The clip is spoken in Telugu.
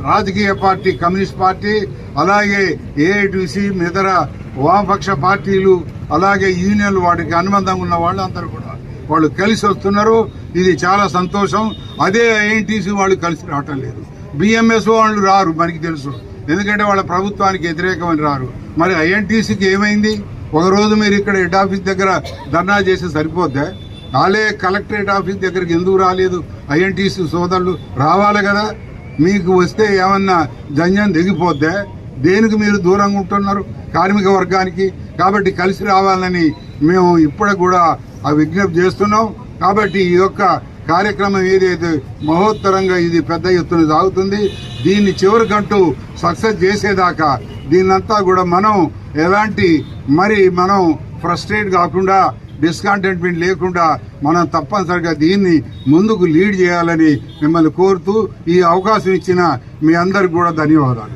రాజకీయ పార్టీ కమ్యూనిస్ట్ పార్టీ, అలాగే ఏఐటీసీ, ఇతర వామపక్ష పార్టీలు, అలాగే యూనియన్లు, వాటికి అనుబంధంగా ఉన్న వాళ్ళందరూ కూడా వాళ్ళు కలిసి వస్తున్నారు. ఇది చాలా సంతోషం. అదే ఐఎన్టీసీ వాళ్ళు కలిసి రావటం లేదు. బిఎంఎస్ వాళ్ళు రారు, మనకి తెలుసు, ఎందుకంటే వాళ్ళ ప్రభుత్వానికి వ్యతిరేకమని రారు. మరి ఐఎన్టీసీకి ఏమైంది? ఒకరోజు మీరు ఇక్కడ హెడ్ ఆఫీస్ దగ్గర ధర్నా చేసి సరిపోద్దా? వాళ్ళే కలెక్టరేట్ ఆఫీస్ దగ్గరికి ఎందుకు రాలేదు? ఐఎన్టీసీ సోదరులు రావాలి కదా. మీకు వస్తే ఏమన్నా జంజం దిగిపోద్దా? దేనికి మీరు దూరంగా ఉంటున్నారు కార్మిక వర్గానికి? కాబట్టి కలిసి రావాలని మేము ఇప్పుడు కూడా విజ్ఞప్తి చేస్తున్నాం. కాబట్టి ఈ యొక్క కార్యక్రమం ఏదైతే మహోత్తరంగా ఇది పెద్ద ఎత్తున సాగుతుంది. దీన్ని చివరికంటూ సక్సెస్ చేసేదాకా దీన్నంతా కూడా మనం మనం ఫ్రస్ట్రేట్ కాకుండా, డిస్కంటెంట్మెంట్ లేకుండా మనం తప్పనిసరిగా దీన్ని ముందుకు లీడ్ చేయాలని మిమ్మల్ని కోరుతూ ఈ అవకాశం ఇచ్చిన మీ అందరికి కూడా ధన్యవాదాలు.